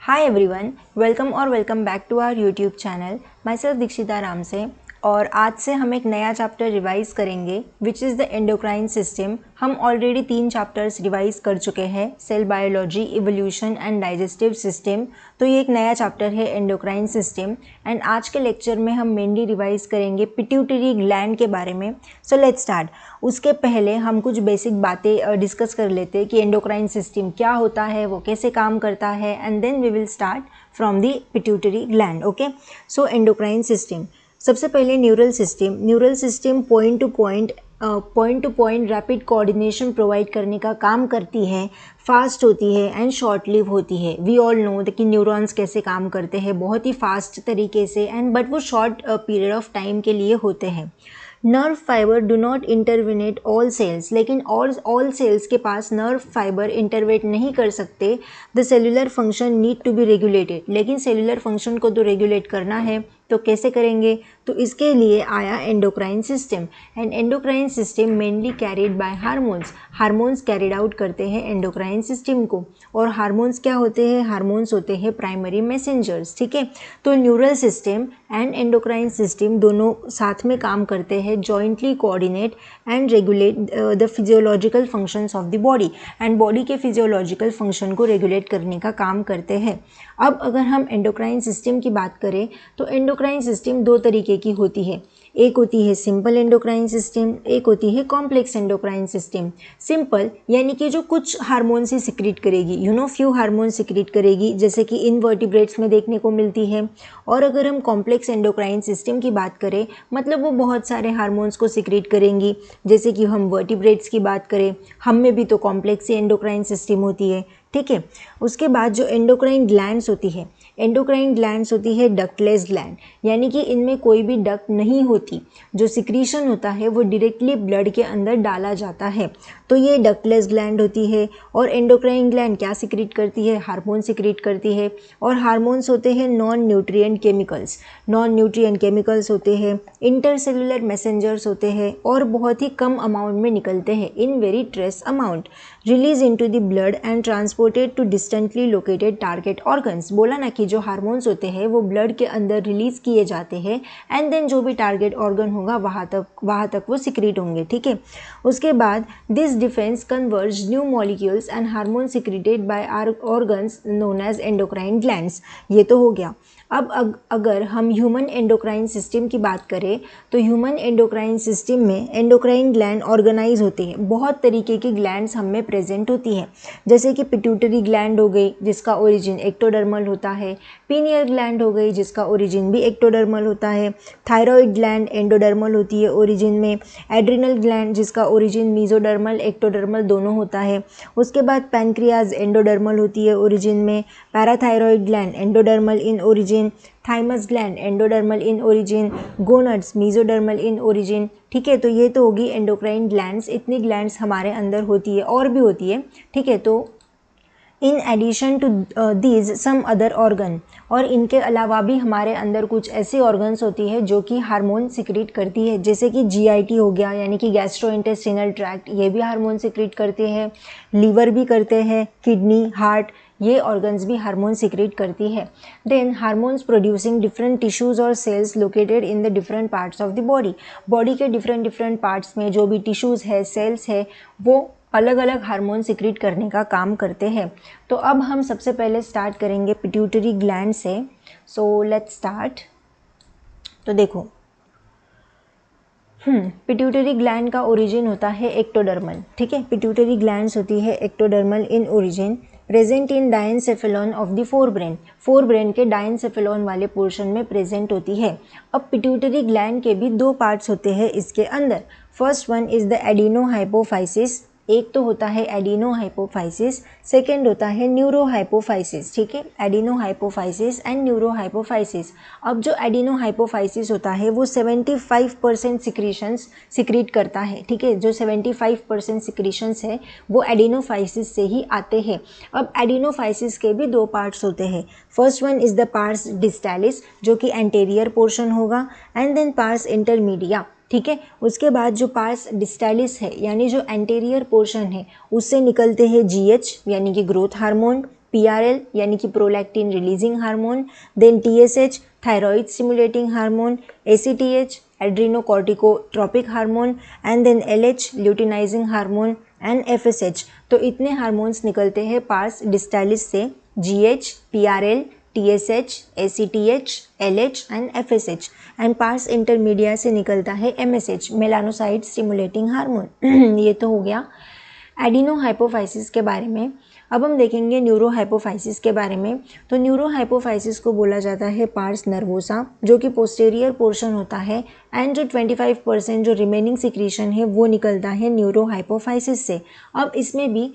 Hi everyone, welcome back to our YouTube channel. Myself Dikshita Ram से। और आज से हम एक नया चैप्टर रिवाइज करेंगे which is the endocrine system. हम ऑलरेडी 3 चैप्टर्स रिवाइज कर चुके हैं, cell biology, evolution and digestive system. तो ये एक नया चैप्टर है एंडोक्राइन सिस्टम। एंड आज के लेक्चर में हम मेनली रिवाइज करेंगे पिट्यूटरी ग्लैंड के बारे में। So let's start. उसके पहले हम कुछ बेसिक बातें डिस्कस कर लेते हैं कि एंडोक्राइन सिस्टम क्या होता है, वो कैसे काम करता है, and then we will start from the pituitary gland. Okay, so endocrine system. सबसे पहले neural system point to point rapid coordination provide करने का काम करती है, फास्ट होती है एंड शॉर्ट लिव होती है। वी ऑल नो कि न्यूरॉन्स कैसे काम करते हैं, बहुत ही फास्ट तरीके से एंड बट वो शॉर्ट पीरियड ऑफ टाइम के लिए होते हैं। Nerve fibre do not innervate all cells, लेकिन ऑल सेल्स के पास नर्व फाइबर इंटरवेट नहीं कर सकते। The cellular function need to be regulated, लेकिन सेलुलर फंक्शन को तो रेगुलेट करना है, तो कैसे करेंगे? तो इसके लिए आया endocrine system. And endocrine system mainly carried by hormones carried out करते हैं एंडोक्राइन सिस्टम को। और हार्मोन्स क्या होते हैं? हार्मोन्स होते हैं प्राइमरी मैसेंजर्स। ठीक है, तो neural system and endocrine system दोनों साथ में काम करते हैं, jointly coordinate and regulate the physiological functions of the body. And body के फिजियोलॉजिकल फंक्शन को रेगुलेट करने का काम करते हैं। अब अगर हम एंडोक्राइन सिस्टम की बात करें तो एंडोक्राइन सिस्टम 2 तरीके की होती है। एक होती है सिंपल एंडोक्राइन सिस्टम, एक होती है कॉम्प्लेक्स एंडोक्राइन सिस्टम। सिंपल यानी कि जो कुछ हार्मोन्स ही सिक्रीट करेगी, फ्यू हार्मोन सिक्रीट करेगी, जैसे कि इनवर्टिब्रेट्स में देखने को मिलती है। और अगर हम कॉम्प्लेक्स एंडोक्राइन सिस्टम की बात करें, मतलब वो बहुत सारे हार्मोन्स को सिक्रीट करेंगी। जैसे कि हम वर्टिब्रेट्स की बात करें, हम में भी तो कॉम्प्लेक्स ही एंडोक्राइन सिस्टम होती है। ठीक है, उसके बाद जो एंडोक्राइन ग्लैंड्स होती है डक्टलेस ग्लैंड, यानी कि इनमें कोई भी डक्ट नहीं होती। जो सिक्रीशन होता है वो डायरेक्टली ब्लड के अंदर डाला जाता है, तो ये डक्टलेस ग्लैंड होती है। और एंडोक्राइन ग्लैंड क्या सिक्रीट करती है? हार्मोन सिक्रीट करती है। और हार्मोन्स होते हैं नॉन न्यूट्रिएंट केमिकल्स होते हैं, इंटरसेलुलर मैसेंजर्स होते हैं और बहुत ही कम अमाउंट में निकलते हैं, in very trace amount, release into the blood and transported to distantly located target organs. बोला ना कि जो हार्मोन्स होते हैं वो ब्लड के अंदर रिलीज किए जाते हैं एंड देन जो भी टारगेट ऑर्गन होगा वहाँ तक वो सिक्रीट होंगे। ठीक है, उसके बाद this defence converge new molecules and hormone secreted by our organs known as endocrine glands. ये तो हो गया। अब अगर हम ह्यूमन एंडोक्राइन सिस्टम की बात करें तो ह्यूमन एंडोक्राइन सिस्टम में एंडोक्राइन ग्लैंड ऑर्गेनाइज होते हैं। बहुत तरीके की ग्लैंड्स हम में प्रेजेंट होती हैं, जैसे कि पिट्यूटरी ग्लैंड हो गई जिसका ओरिजिन एक्टोडर्मल होता है, पीनियल ग्लैंड हो गई जिसका ओरिजिन भी एक्टोडर्मल होता है, थायराइड ग्लैंड एंडोडर्मल होती है ओरिजिन में, एड्रिनल ग्लैंड जिसका ओरिजिन मीजोडर्मल एक्टोडर्मल दोनों होता है। उसके बाद पैनक्रियाज एंडोडर्मल होती है ओरिजिन में, parathyroid gland endodermal in origin, thymus gland endodermal in origin, gonads mesodermal in origin. ठीक है, तो ये तो होगी एंडोक्राइन ग्लैंड्स। इतनी ग्लैंड्स हमारे अंदर होती है, और भी होती है। ठीक है, तो in addition to these some other organ, और इनके अलावा भी हमारे अंदर कुछ ऐसी ऑर्गन्स होती है जो कि हार्मोन सिक्रीट करती है, जैसे कि GIT हो गया यानी कि गैस्ट्रोइंटेस्टिनल ट्रैक्ट, ये भी हार्मोन सिक्रीट करते हैं, लीवर भी करते हैं, किडनी, हार्ट, ये ऑर्गन्स भी हार्मोन सिक्रीट करती है। Then hormones producing different tissues और cells located in the different parts of the body के डिफरेंट पार्ट्स में जो भी टिश्यूज है, सेल्स है, वो अलग अलग हार्मोन सिक्रीट करने का काम करते हैं। तो अब हम सबसे पहले स्टार्ट करेंगे पिट्यूटरी ग्लैंड से। So let's start. तो देखो, पिट्यूटरी ग्लैंड का ओरिजिन होता है एक्टोडर्मल। ठीक है, पिट्यूटरी ग्लैंड्स होती है ectodermal in origin, present in diencephalon of the fore brain के डायनसेफेलॉन वाले पोर्शन में प्रेजेंट होती है। अब पिट्यूटरी ग्लैंड के भी 2 पार्ट्स होते हैं इसके अंदर। फर्स्ट वन इज द एडिनोहाइपोफाइसिस, एक तो होता है एडिनोहाइपोफाइसिस, सेकेंड होता है न्यूरोहाइपोफाइसिस। ठीक है, एडिनोहाइपोफाइसिस एंड न्यूरोहाइपोफाइसिस। अब जो एडिनोहाइपोफाइसिस होता है वो 75% सिक्रीशंस सिक्रीट करता है। ठीक है, जो 75% सिक्रीशंस है वो एडिनोफाइसिस से ही आते हैं। अब एडिनोफाइसिस के भी 2 पार्ट्स होते हैं। First one is the pars distalis, जो कि एंटेरियर पोर्शन होगा, एंड देन पार्स इंटरमीडिया। ठीक है, उसके बाद जो पार्स डिस्टैलिस है यानी जो एंटेरियर पोर्शन है उससे निकलते हैं GH यानी कि ग्रोथ हार्मोन, PRL यानी कि prolactin releasing hormone, then TSH thyroid stimulating hormone, ACTH adrenocorticotropic hormone and then LH luteinizing hormone and FSH। तो इतने हार्मोन्स निकलते हैं पार्स डिस्टालिस से, GH, PRL, TSH, ACTH, LH and FSH and pars intermedia से निकलता है MSH melanocyte stimulating hormone. ये तो हो गया एडिनो हाइपोफाइसिस के बारे में। अब हम देखेंगे न्यूरो हाइपोफाइसिस के बारे में। तो न्यूरो हाइपोफाइसिस को बोला जाता है पार्स नर्वोसा, जो कि पोस्टेरियर पोर्शन होता है एंड जो 25% जो रिमेनिंग सिक्रीशन है वो निकलता है न्यूरो हाइपोफाइसिस से। अब इसमें भी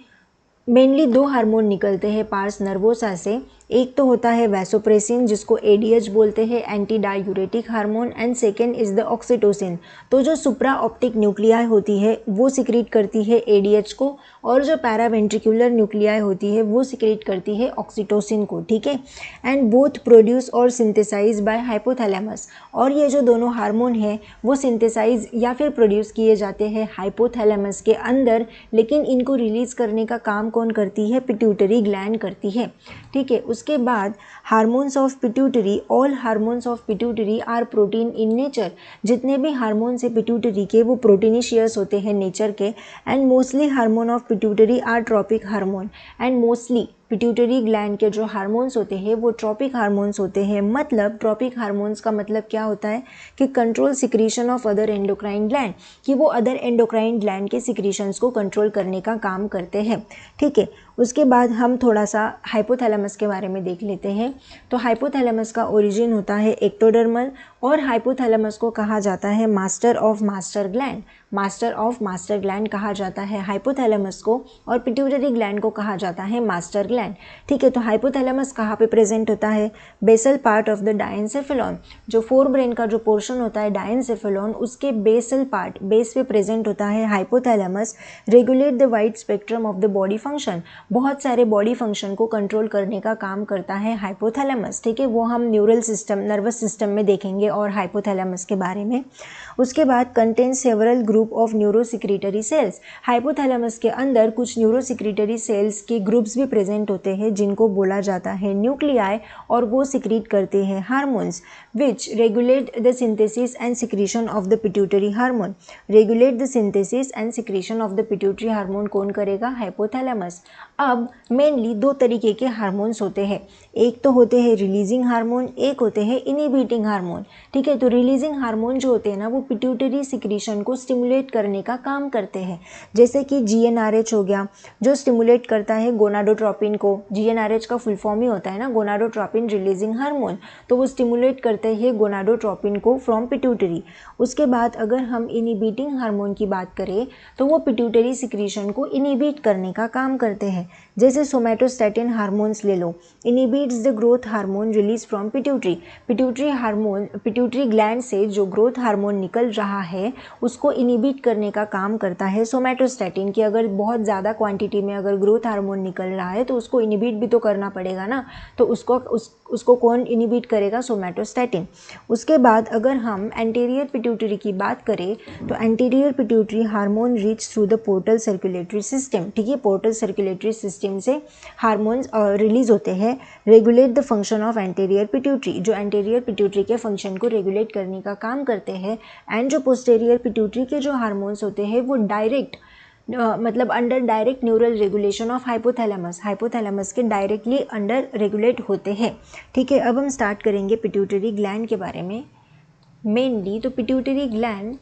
मेनली दो हार्मोन निकलते हैं पार्स नर्वोसा से। एक तो होता है वैसोप्रेसिन जिसको ADH बोलते हैं, anti diuretic hormone, and second is the oxytocin. तो जो सुप्रा ऑप्टिक न्यूक्लियाई होती है वो सिक्रीट करती है ADH को, और जो पैरावेंट्रिकुलर न्यूक्लियाई होती है वो सिक्रीट करती है ऑक्सीटोसिन को, ठीक है। एंड बोथ प्रोड्यूस और सिंथेसाइज बाय हाइपोथैलेमस। और ये जो दोनों हार्मोन हैं वो सिंथेसाइज या फिर प्रोड्यूस किए जाते हैं हाइपोथैलेमस के अंदर, लेकिन इनको रिलीज करने का काम कौन करती है? पिट्यूटरी ग्लैंड करती है, ठीक है। उसके बाद hormones of pituitary, all hormones of pituitary are protein in nature. जितने भी हार्मोन्स है पिट्यूटरी के वो प्रोटीनिशियस होते हैं नेचर के। And mostly hormone of pituitary are tropic hormone. And mostly pituitary gland के जो हार्मोन्स होते हैं वो ट्रॉपिक हार्मोन्स होते हैं। मतलब ट्रॉपिक हार्मोन्स का मतलब क्या होता है कि control secretion of other endocrine gland, कि वो अदर एंडोक्राइन ग्लैंड के सिक्रीशंस को कंट्रोल करने का काम करते हैं, ठीक है। उसके बाद हम थोड़ा सा हाइपोथैलेमस के बारे में देख लेते हैं। तो हाइपोथैलेमस का ओरिजिन होता है एक्टोडर्मल, और हाइपोथैलेमस को कहा जाता है master of master gland. Master of master gland कहा जाता है हाइपोथैलेमस को, और पिट्यूटरी ग्लैंड को कहा जाता है मास्टर ग्लैंड, ठीक है। तो हाइपोथैलेमस कहाँ पे प्रेजेंट होता है? Basal part of the diencephalon. जो फोर ब्रेन का जो पोर्शन होता है डायनसेफेलॉन, उसके बेसल पार्ट, बेस पे प्रेजेंट होता है hypothalamus. Regulate the wide spectrum of the body function. बहुत सारे बॉडी फंक्शन को कंट्रोल करने का काम करता है हाइपोथैलेमस, ठीक है। वो हम न्यूरल सिस्टम, नर्वस सिस्टम में देखेंगे और हाइपोथैलेमस के बारे में। उसके बाद contain several group of neurosecretory cells. Hypothalamus के अंदर कुछ न्यूरोसिक्रीटरी सेल्स के ग्रुप्स भी प्रेजेंट होते हैं जिनको बोला जाता है न्यूक्लियाई, और वो सिक्रीट करते हैं hormones which regulate the synthesis and secretion of the pituitary hormone. Regulate the synthesis and secretion of the pituitary hormone कौन करेगा? हाइपोथैलेमस। अब मेनली दो तरीके के हार्मोन्स होते हैं, एक तो होते हैं रिलीजिंग हार्मोन, एक होते हैं इनिबिटिंग हार्मोन, ठीक है। तो रिलीजिंग हार्मोन जो होते हैं ना वो पिट्यूटरी सिक्रीशन को स्टिमुलेट करने का काम करते हैं, जैसे कि GnRH हो गया जो स्टिमुलेट करता है गोनाडोट्रोपिन को। GnRH का फुल फॉर्म ही होता है ना गोनाडोट्रोपिन रिलीजिंग हार्मोन, तो वो स्टिमुलेट करते हैं गोनाडोट्रोपिन को फ्रॉम पिट्यूटरी। उसके बाद अगर हम इनिबिटिंग हार्मोन की बात करें तो वो पिट्यूटरी सिक्रीशन को इनिबिट करने का काम करते हैं, जैसे सोमैटोस्टैटिन हार्मोन्स ले लो, inhibits the growth hormone release from pituitary. Pituitary hormone, pituitary gland से जो ग्रोथ हार्मोन निकल रहा है उसको इनिबिट करने का काम करता है सोमैटोस्टैटिन, कि अगर बहुत ज़्यादा क्वांटिटी में अगर ग्रोथ हार्मोन निकल रहा है तो उसको इनिबिट भी तो करना पड़ेगा ना, तो उसको कौन इनिबिट करेगा? सोमैटोस्टैटिन। उसके बाद अगर हम एंटीरियर पिट्यूटरी की बात करें तो anterior pituitary hormone reach through the portal circulatory system, ठीक है। पोर्टल सर्कुलेटरी सिस्टम से हार्मोन्स रिलीज होते हैं। Regulate the function of anterior pituitary, जो एंटीरियर पिट्यूटरी के फंक्शन को रेगुलेट करने का काम करते हैं। एंड जो पोस्टेरियर पिट्यूटरी के जो हार्मोन्स होते हैं वो डायरेक्ट मतलब under direct neural regulation of hypothalamus, hypothalamus के डायरेक्टली अंडर रेगुलेट होते हैं, ठीक है। अब हम स्टार्ट करेंगे पिट्यूटरी ग्लैंड के बारे में मेनली। तो pituitary gland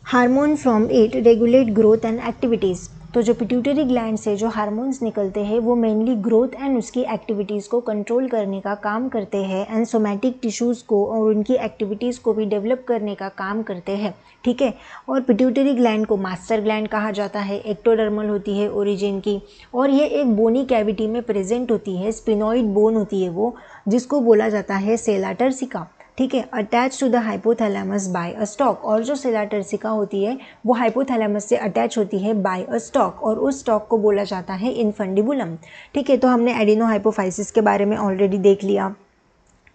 hormone from it regulate growth and activities. तो जो पिट्यूटरी ग्लैंड से जो हार्मोन्स निकलते हैं वो मेनली ग्रोथ एंड उसकी एक्टिविटीज़ को कंट्रोल करने का काम करते हैं, एंड सोमैटिक टिश्यूज़ को और उनकी एक्टिविटीज़ को भी डेवलप करने का काम करते हैं, ठीक है। और पिट्यूटरी ग्लैंड को मास्टर ग्लैंड कहा जाता है, एक्टोडर्मल होती है ओरिजिन की, और ये एक बोनी कैविटी में प्रेजेंट होती है, स्पिनॉइड बोन होती है वो, जिसको बोला जाता है सेला टर्सिका, ठीक है। Attach to the hypothalamus by a stalk, और जो सेला टर्सिका होती है वो हाइपोथैलेमस से अटैच होती है बाय अ स्टॉक, और उस स्टॉक को बोला जाता है इनफंडिबुलम, ठीक है। तो हमने एडिनो हाइपोफाइसिस के बारे में ऑलरेडी देख लिया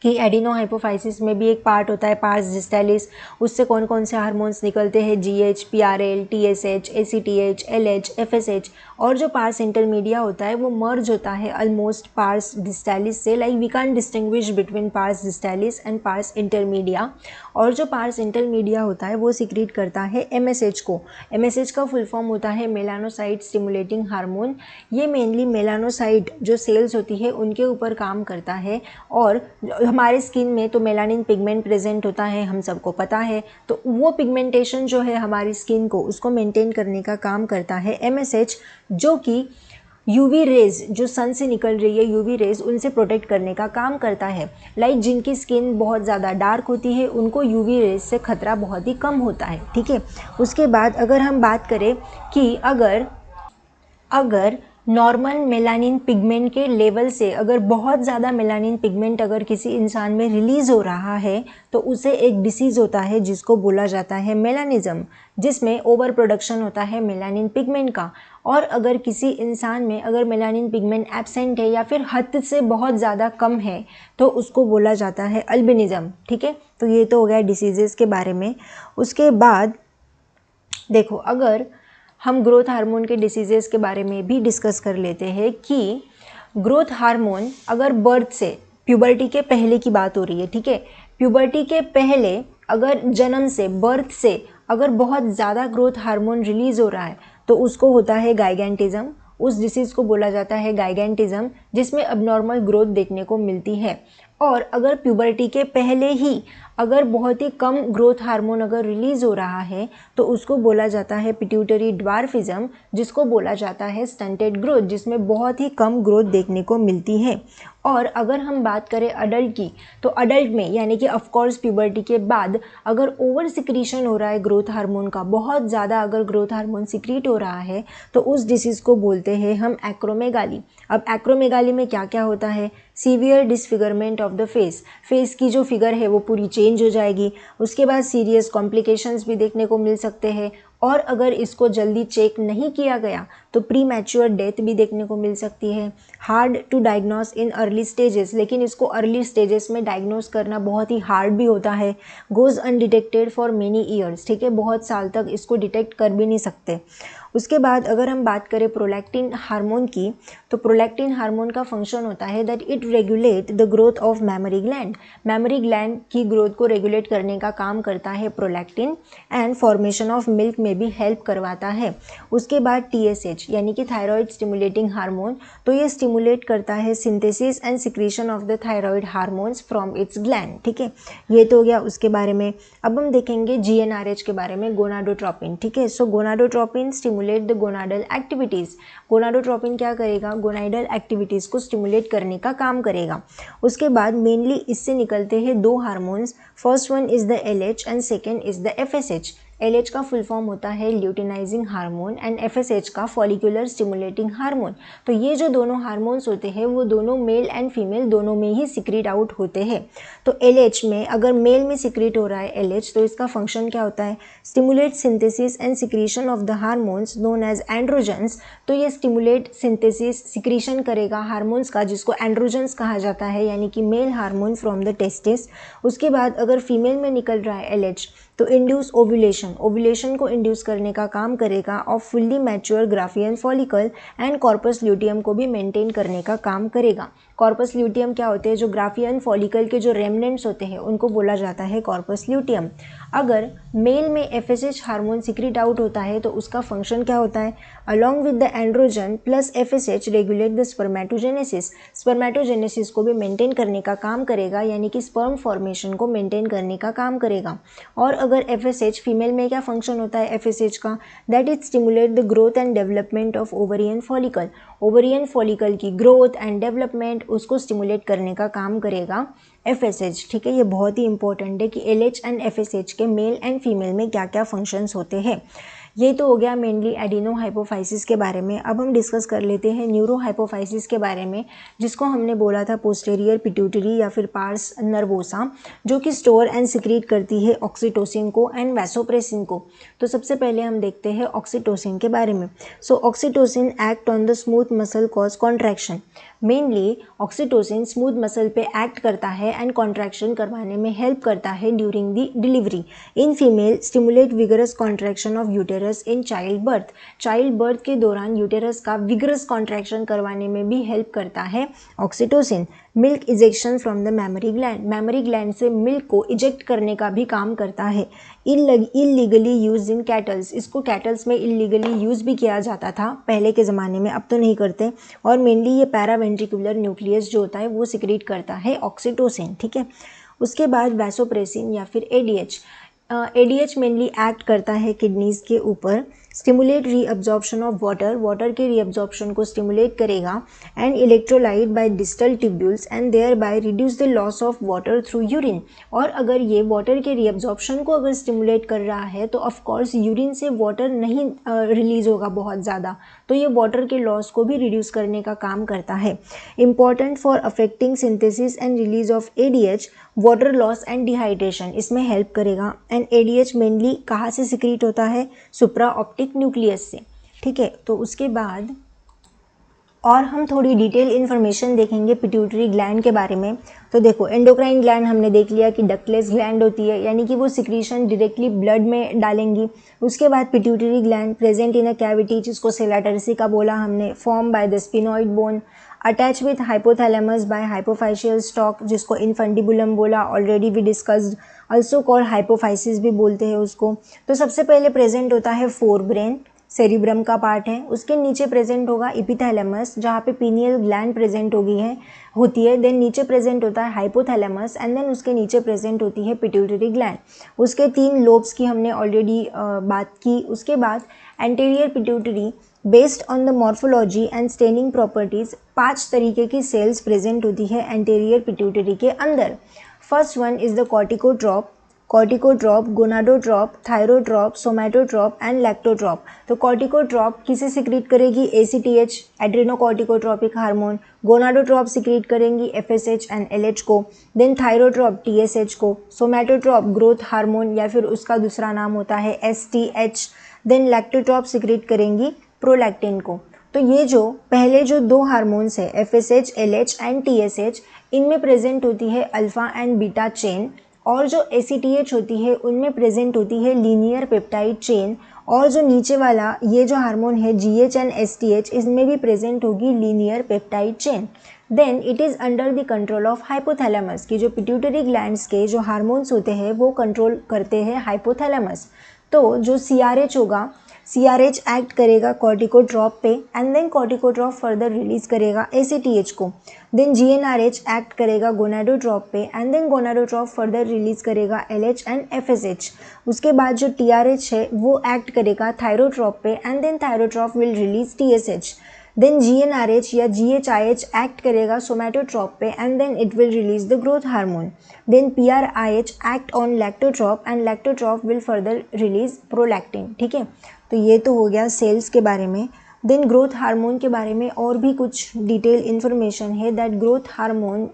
कि एडिनोहाइपोफाइसिस में भी एक पार्ट होता है पार्स डिस्टालिस, उससे कौन कौन से हार्मोन्स निकलते हैं, GH, PRL, TSH, ACTH, LH, FSH, और जो पार्स इंटरमीडिया होता है वो मर्ज होता है ऑलमोस्ट पार्स डिस्टालिस से। Like we can distinguish between pars distalis and pars intermedia. और जो पार्स इंटरमीडिया होता है वो सिक्रीट करता है एमएसएच को। एमएसएच का फुल फॉर्म होता है मेलानोसाइट स्टिमुलेटिंग हार्मोन। ये मेनली मेलानोसाइट जो सेल्स होती है उनके ऊपर काम करता है। और हमारे स्किन में तो मेलानिन पिगमेंट प्रेजेंट होता है, हम सबको पता है। तो वो पिगमेंटेशन जो है हमारी स्किन को उसको मेंटेन करने का काम करता है एमएसएच, जो कि यूवी रेज जो सन से निकल रही है यूवी रेज उनसे प्रोटेक्ट करने का काम करता है। लाइक जिनकी स्किन बहुत ज़्यादा डार्क होती है उनको यूवी रेज से खतरा बहुत ही कम होता है, ठीक है। उसके बाद अगर हम बात करें कि अगर नॉर्मल मेलानिन पिगमेंट के लेवल से अगर बहुत ज़्यादा मेलानिन पिगमेंट अगर किसी इंसान में रिलीज़ हो रहा है तो उसे एक डिसीज़ होता है जिसको बोला जाता है मेलानिज्म, जिसमें ओवर प्रोडक्शन होता है मेलानिन पिगमेंट का। और अगर किसी इंसान में अगर मेलानिन पिगमेंट एब्सेंट है या फिर हद से बहुत ज़्यादा कम है तो उसको बोला जाता है अल्बिनिज्म, ठीक है। तो ये तो हो गया डिसीजेस के बारे में। उसके बाद देखो, अगर हम ग्रोथ हार्मोन के डिसीजेस के बारे में भी डिस्कस कर लेते हैं कि ग्रोथ हार्मोन अगर बर्थ से प्यूबर्टी के पहले की बात हो रही है, ठीक है, प्यूबर्टी के पहले अगर जन्म से बर्थ से अगर बहुत ज़्यादा ग्रोथ हार्मोन रिलीज़ हो रहा है तो उसको होता है गाइगेंटिज्म। उस डिसीज़ को बोला जाता है गाइगेंटिज्म, जिसमें अबनॉर्मल ग्रोथ देखने को मिलती है। और अगर प्यूबर्टी के पहले ही अगर बहुत ही कम ग्रोथ हार्मोन अगर रिलीज़ हो रहा है तो उसको बोला जाता है पिट्यूटरी ड्वार्फिज्म, जिसको बोला जाता है स्टंटेड ग्रोथ, जिसमें बहुत ही कम ग्रोथ देखने को मिलती है। और अगर हम बात करें अडल्ट की, तो अडल्ट में यानी कि ऑफकोर्स प्यूबर्टी के बाद अगर ओवर सिक्रीशन हो रहा है ग्रोथ हार्मोन का, बहुत ज़्यादा अगर ग्रोथ हार्मोन सिक्रीट हो रहा है तो उस डिसीज़ को बोलते हैं हम एक्रोमेगाली। अब एक्रोमेगाली में क्या क्या होता है, severe disfigurement of the face की जो फिगर है वो पूरी चेंज हो जाएगी। उसके बाद सीरियस कॉम्प्लिकेशंस भी देखने को मिल सकते हैं। और अगर इसको जल्दी चेक नहीं किया गया तो प्री मैच्योर डेथ भी देखने को मिल सकती है। Hard to diagnose in early stages, लेकिन इसको अर्ली स्टेजेस में डायग्नोस करना बहुत ही हार्ड भी होता है। Goes undetected for many years, ठीक है, बहुत साल तक इसको डिटेक्ट कर भी नहीं सकते। उसके बाद अगर हम बात करें प्रोलैक्टिन हार्मोन की, तो प्रोलैक्टिन हार्मोन का फंक्शन होता है that it regulate the growth of memory gland. Memory gland की ग्रोथ को रेगुलेट करने का काम करता है prolactin, and formation of milk में भी हेल्प करवाता है। उसके बाद टीएसएच यानी कि थायराइड स्टिमुलेटिंग हार्मोन, तो ये स्टिमुलेट करता है synthesis and secretion of the thyroid hormones from its gland, ठीक है। ये तो हो गया उसके बारे में। अब हम देखेंगे जीएनआरएच के बारे में, गोनाडोट्रोपिन, ठीक है। So gonadotropin stimulate the gonadal activities. Gonadotropin क्या करेगा, गोनाडल एक्टिविटीज़ को स्टिमुलेट करने का काम करेगा। उसके बाद मेनली इससे निकलते हैं दो hormones, first one is the LH and second is the FSH. LH का फुल फॉर्म होता है ल्यूटिनाइजिंग हार्मोन एंड एफएसएच का फॉलिकुलर स्टिमुलेटिंग हार्मोन। तो ये जो दोनों हार्मोन्स होते हैं वो दोनों मेल एंड फीमेल दोनों में ही सिक्रीट आउट होते हैं। तो एलएच में अगर मेल में सिक्रीट हो रहा है एलएच, तो इसका फंक्शन क्या होता है, stimulate synthesis and secretion of the hormones known as androgens. तो ये स्टिमुलेट सिंथेसिस सिक्रीशन करेगा हार्मोन्स का जिसको एंड्रोजन्स कहा जाता है, यानी कि male hormone from the testis. उसके बाद अगर फीमेल में निकल रहा है एलएच तो इंड्यूस ओव्यूलेशन को इंड्यूस करने का काम करेगा off fully mature Graafian follicle, and corpus luteum को भी मेंटेन करने का काम करेगा। कॉर्पस ल्यूटियम क्या होते हैं, जो ग्राफियन फॉलिकल के जो रेमनेंट्स होते हैं उनको बोला जाता है कॉर्पस ल्यूटियम। अगर मेल में एफएसएच हार्मोन सिक्रीट आउट होता है तो उसका फंक्शन क्या होता है, along with the androgen plus FSH regulate the spermatogenesis. Spermatogenesis को भी मेंटेन करने का काम करेगा, यानी कि स्पर्म फॉर्मेशन को मेंटेन करने का काम करेगा। और अगर एफएसएच फीमेल में क्या फंक्शन होता है एफएसएच का, that is stimulate the growth and development of ovarian follicle. Ovarian follicle की ग्रोथ एंड डेवलपमेंट उसको स्टिमुलेट करने का काम करेगा एफएसएच, ठीक है। ये बहुत ही इंपॉर्टेंट है कि एलएच एंड एफएसएच के मेल एंड फीमेल में क्या क्या फंक्शंस होते हैं। ये तो हो गया मेनली एडिनो हाइपोफाइसिस के बारे में। अब हम डिस्कस कर लेते हैं न्यूरो हाइपोफाइसिस के बारे में, जिसको हमने बोला था पोस्टेरियर पिट्यूटरी या फिर पार्स नर्वोसा, जो कि स्टोर एंड सिक्रीट करती है ऑक्सीटोसिन को एंड वैसोप्रेसिन को। तो सबसे पहले हम देखते हैं ऑक्सीटोसिन के बारे में। So oxytocin act on the smooth muscle cause contraction. Mainly oxytocin smooth muscle पे एक्ट करता है एंड कॉन्ट्रैक्शन करवाने में हेल्प करता है during the delivery. In female stimulate vigorous contraction of uterus in child birth. Child birth के दौरान uterus का विगरस कॉन्ट्रैक्शन करवाने में भी हेल्प करता है oxytocin. Milk ejection from the memory gland. Memory gland से मिल्क को इजेक्ट करने का भी काम करता है। Illegally use in kettles. इसको कैटल्स में इलीगली यूज़ भी किया जाता था पहले के ज़माने में, अब तो नहीं करते। और मेनली ये पैरावेंट्रिकुलर न्यूक्लियस जो होता है वो सिक्रीट करता है ऑक्सीटोसिन, ठीक है। उसके बाद वैसोप्रेसिन या फिर एडीएच। एडीएच मेनली एक्ट करता है किडनीज़ के ऊपर। Stimulate reabsorption of water. Water के रीअब्जॉर्प्शन को स्टिमुलेट करेगा and electrolyte by distal tubules and thereby reduce the loss of water through urine. और अगर ये वाटर के रीअब्जॉर्प्शन को अगर स्टिमुलेट कर रहा है तो ऑफ कोर्स यूरिन से वाटर नहीं रिलीज होगा बहुत ज़्यादा, तो ये वाटर के लॉस को भी रिड्यूस करने का काम करता है। Important for affecting synthesis and release of ADH, water loss and dehydration, इसमें हेल्प करेगा। एंड एडीएच मेनली कहाँ से सिक्रीट होता है? सुप्रा ऑप्टिक न्यूक्लियस से, ठीक है। तो उसके बाद और हम थोड़ी डिटेल इन्फॉर्मेशन देखेंगे पिट्यूटरी ग्लैंड के बारे में। तो देखो, एंडोक्राइन ग्लैंड हमने देख लिया कि डक्टलेस ग्लैंड होती है, यानी कि वो सिक्रीशन डायरेक्टली ब्लड में डालेंगी। उसके बाद pituitary gland present in a cavity, जिसको सेला टर्सिका बोला हमने, form by the sphenoid bone, attach with hypothalamus by hypophysial stalk, जिसको इनफंडिबुलम बोला, already we discussed, also called hypophysis भी बोलते हैं उसको। तो सबसे पहले प्रेजेंट होता है फोरब्रेन, सेरिब्रम का पार्ट है। उसके नीचे प्रेजेंट होगा इपिथैलेमस, जहाँ पे पीनियल ग्लैंड प्रेजेंट होती है। देन नीचे प्रेजेंट होता है हाइपोथैलेमस एंड देन उसके नीचे प्रेजेंट होती है पिट्यूटरी ग्लैंड। उसके 3 लोब्स की हमने ऑलरेडी बात की। उसके बाद anterior pituitary, based on the morphology and staining properties, 5 तरीके की सेल्स प्रेजेंट होती है एंटीरियर पिट्यूटरी के अंदर। First one is the corticotroph, gonadotroph, thyrotroph, somatotroph and lactotroph. तो कॉर्टिकोट्रॉप किसे सिक्रीट करेगी? ACTH, adrenocorticotropic hormone. Gonadotroph secrete करेंगी FSH एंड LH को। देन थायरोट्रॉप TSH को। सोमैटोट्रॉप ग्रोथ हार्मोन या फिर उसका दूसरा नाम होता है STH। देन लैक्टोट्रॉप सिक्रीट करेंगी प्रोलैक्टिन को। तो ये जो पहले जो 2 हार्मोन्स है FSH, LH एंड TSH, इनमें प्रेजेंट होती है अल्फा एंड बीटा चेन, और जो ACTH होती है उनमें प्रेजेंट होती है लीनियर पेप्टाइड चेन, और जो नीचे वाला ये जो हार्मोन है GH एंड STH, इसमें भी प्रेजेंट होगी linear peptide chain. Then it is under the control of hypothalamus, की जो पिट्यूटरी ग्लैंड्स के जो हार्मोन्स होते हैं वो कंट्रोल करते हैं हाइपोथैलेमस। तो जो CRH होगा, CRH एक्ट करेगा कॉर्टिकोट्रॉप पे एंड देन कॉर्टिकोट्रॉप फर्दर रिलीज करेगा ACTH को। देन GnRH एक्ट करेगा गोनाडोट्रॉप पे एंड देन गोनाडोट्रॉप फर्दर रिलीज करेगा LH एंड FSH। उसके बाद जो TRH है वो एक्ट करेगा थायरोट्रॉप पे and then thyrotroph will release TSH। Then GnRH या GHIH एक्ट करेगा सोमैटोट्रॉप पे and then it will release the growth hormone. Then PRIH act on lactotroph and lactotroph will further release prolactin, ठीक है। तो ये तो हो गया सेल्स के बारे में। देन ग्रोथ हार्मोन के बारे में और भी कुछ डिटेल इन्फॉर्मेशन है, दैट ग्रोथ हार्मोन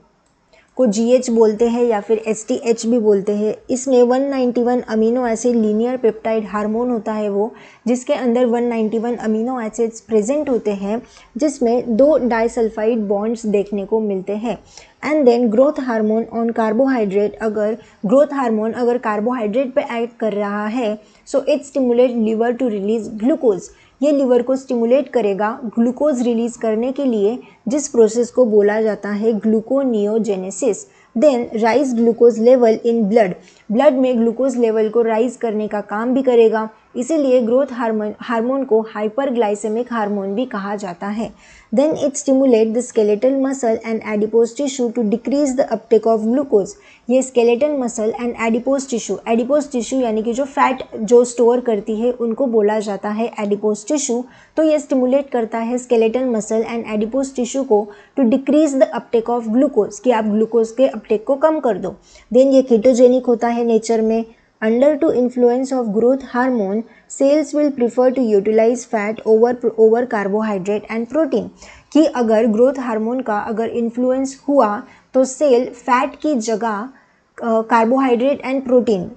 को GH बोलते हैं या फिर STH भी बोलते हैं। इसमें 191 amino acid linear peptide hormone होता है वो, जिसके अंदर 191 अमीनो एसिड्स प्रेजेंट होते हैं, जिसमें 2 डाइसल्फाइड बॉन्ड्स देखने को मिलते हैं। And then growth hormone on carbohydrate, अगर ग्रोथ हार्मोन अगर कार्बोहाइड्रेट पे एक्ट कर रहा है, so it stimulate liver to release glucose. ये लिवर को स्टिमुलेट करेगा ग्लूकोज रिलीज करने के लिए, जिस प्रोसेस को बोला जाता है gluconeogenesis. Then raise glucose level in blood में ग्लूकोज लेवल को राइज करने का काम भी करेगा, इसीलिए ग्रोथ हार्मोन को हाइपरग्लाइसेमिक हार्मोन भी कहा जाता है। Then it stimulate the skeletal muscle and adipose tissue to decrease the uptake of glucose. ये skeletal muscle and adipose tissue यानी कि जो फैट जो स्टोर करती है उनको बोला जाता है एडिपोज टिश्यू। तो ये स्टिमुलेट करता है skeletal muscle and adipose tissue को to decrease the uptake of glucose, कि आप ग्लूकोज के अपटेक को कम कर दो। देन ये कीटोजेनिक होता है नेचर में, Under to influence of growth hormone, cells will prefer to utilize fat over carbohydrate and protein. कि अगर ग्रोथ हार्मोन का अगर इन्फ्लुएंस हुआ तो सेल फैट की जगह कार्बोहाइड्रेट एंड प्रोटीन,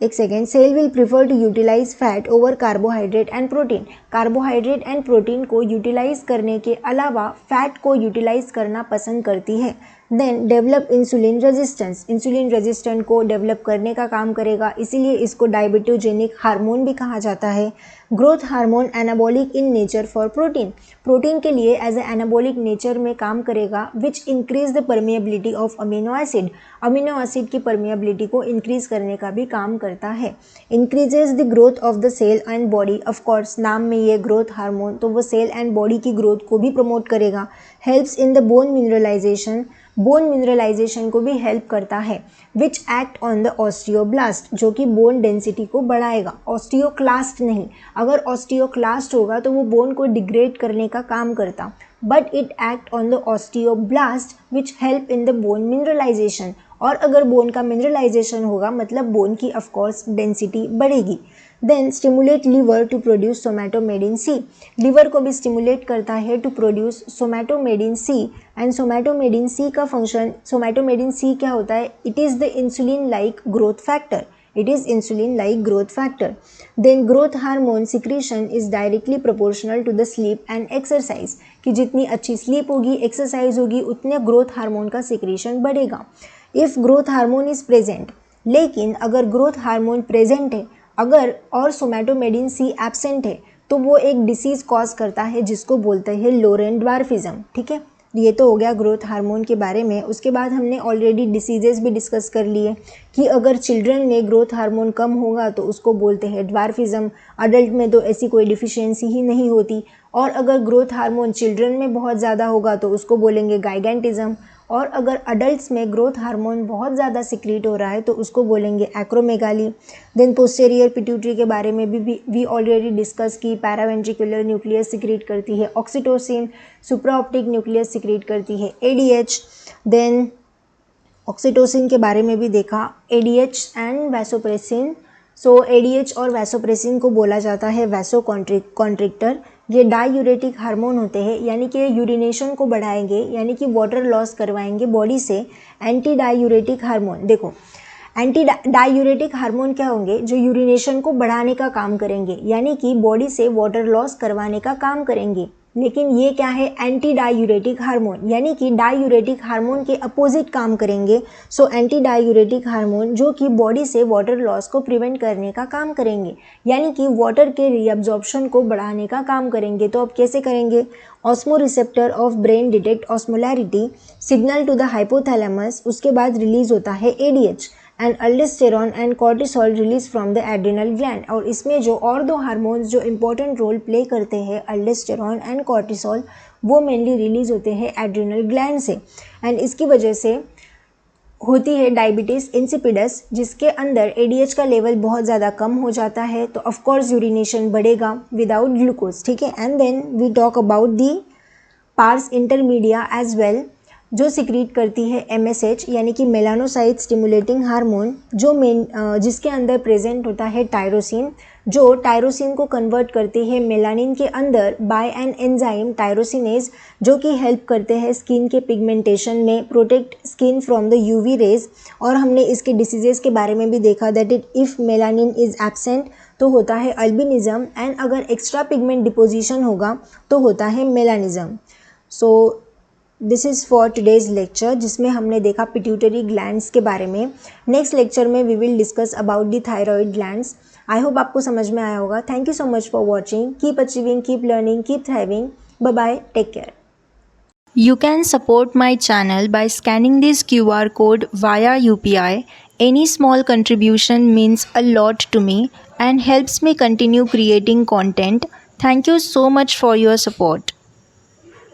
एक second, cell will prefer to utilise fat over carbohydrate and protein. Carbohydrate and protein को यूटिलाइज करने के अलावा फैट को यूटिलाइज करना पसंद करती है. Then develop insulin resistance, insulin resistant को डेवलप करने का काम करेगा, इसीलिए इसको डायबिटोजेनिक हार्मोन भी कहा जाता है. Growth hormone anabolic in nature for protein, protein के लिए एज ए एनाबॉलिक नेचर में काम करेगा, which increase the permeability of amino acid, amino acid की परमिएबिलिटी को इंक्रीज करने का भी काम करता है. Increases the growth of the cell and body, of course नाम में ये ग्रोथ हार्मोन, तो वो सेल एंड बॉडी की ग्रोथ को भी प्रमोट करेगा. Helps in the bone mineralisation, bone mineralisation को भी हेल्प करता है. Which act on the osteoblast, जो कि बोन डेंसिटी को बढ़ाएगा, ऑस्टियोक्लास्ट नहीं. अगर ऑस्टियोक्लास्ट होगा तो वो बोन को डिग्रेड करने का काम करता, but it act on the osteoblast which help in the bone mineralization. और अगर बोन का मिनरलाइजेशन होगा मतलब बोन की ऑफकोर्स डेंसिटी बढ़ेगी. Then stimulate liver to produce somatomedin C, liver को भी स्टिमुलेट करता है to produce somatomedin C. And somatomedin C का फंक्शन, सोमैटोमेडिन सी क्या होता है, it is the insulin like growth factor, it is insulin like growth factor. Then growth hormone secretion is directly proportional to the sleep and exercise, कि जितनी अच्छी sleep होगी, exercise होगी, उतने ग्रोथ हार्मोन का सिक्रीशन बढ़ेगा. If growth hormone is present, लेकिन अगर ग्रोथ हार्मोन प्रेजेंट है अगर और सोमैटोमेडिन सी एब्सेंट है तो वो एक डिसीज़ कॉज करता है जिसको बोलते हैं लोरेन ड्वार्फिज्म. ठीक है, ये तो हो गया ग्रोथ हार्मोन के बारे में. उसके बाद हमने ऑलरेडी डिसीजेस भी डिस्कस कर लिए कि अगर चिल्ड्रन में ग्रोथ हार्मोन कम होगा तो उसको बोलते हैं ड्वार्फिज्म, अडल्ट में तो ऐसी कोई डिफिशियंसी ही नहीं होती. और अगर ग्रोथ हार्मोन चिल्ड्रन में बहुत ज़्यादा होगा तो उसको बोलेंगे गाइगेंटिज्म. और अगर अडल्ट्स में ग्रोथ हार्मोन बहुत ज़्यादा सिक्रीट हो रहा है तो उसको बोलेंगे एक्रोमेगाली. देन पोस्टेरियर पिट्यूटरी के बारे में भी वी ऑलरेडी डिस्कस की, पैरावेंट्रिकुलर न्यूक्लियस सिक्रीट करती है ऑक्सीटोसिन, सुप्राऑप्टिक न्यूक्लियस सिक्रीट करती है एडीएच. देन ऑक्सीटोसिन के बारे में भी देखा, ADH and vasopressin. So ADH और वैसोप्रेसिन को बोला जाता है वैसोकॉन्ट्रिक्टर. ये डायूरेटिक हार्मोन होते हैं, यानी कि यूरिनेशन को बढ़ाएंगे, यानी कि वाटर लॉस करवाएंगे बॉडी से. एंटी डायूरेटिक हार्मोन, देखो एंटी डायूरेटिक हार्मोन क्या होंगे, जो यूरिनेशन को बढ़ाने का काम करेंगे, यानी कि बॉडी से वाटर लॉस करवाने का काम करेंगे. लेकिन ये क्या है, एंटी डायूरेटिक हार्मोन, यानी कि डायूरेटिक हार्मोन के अपोजिट काम करेंगे. सो एंटी डायूरेटिक हार्मोन जो कि बॉडी से वाटर लॉस को प्रिवेंट करने का काम करेंगे, यानी कि वाटर के रीअब्जॉर्प्शन को बढ़ाने का काम करेंगे. तो अब कैसे करेंगे, osmoreceptor of brain detect osmolarity, signal to the hypothalamus, उसके बाद रिलीज होता है ADH and aldosterone and cortisol release from the adrenal gland. और इसमें जो और दो हार्मोन्स जो इंपॉर्टेंट रोल प्ले करते हैं, अल्डोस्टेरॉन एंड कॉर्टिसोल, वो मेनली रिलीज होते हैं एड्रिनल ग्लैंड से. एंड इसकी वजह से होती है डायबिटीज़ इंसिपिडस, जिसके अंदर एडीएच का लेवल बहुत ज़्यादा कम हो जाता है. तो ऑफकोर्स यूरिनेशन बढ़ेगा विदाउट ग्लूकोज. ठीक है, and then we talk about the pars intermedia as well, जो सिक्रीट करती है MSH यानी कि मेलानोसाइट स्टिमुलेटिंग हार्मोन, जो जिसके अंदर प्रेजेंट होता है टायरोसिन, जो टायरोसिन को कन्वर्ट करती है मेलानिन के अंदर बाय एन एंजाइम टायरोसिनेज, जो कि हेल्प करते हैं स्किन के पिगमेंटेशन में, protect skin from the UV rays. और हमने इसके डिसीजेस के बारे में भी देखा that if melanin is absent तो होता है अल्बिनिज्म, एंड अगर एक्स्ट्रा पिगमेंट डिपोजिशन होगा तो होता है melanism. So this is for today's lecture, जिसमें हमने देखा पिट्यूटरी ग्लैंड्स के बारे में. नेक्स्ट लेक्चर में we will discuss about the thyroid glands. I hope आपको समझ में आया होगा. Thank you so much for watching. Keep achieving, keep learning, keep thriving. Bye bye, take care. You can support my channel by scanning this QR code via UPI. Any small contribution means a lot to me and helps me continue creating content. Thank you so much for your support.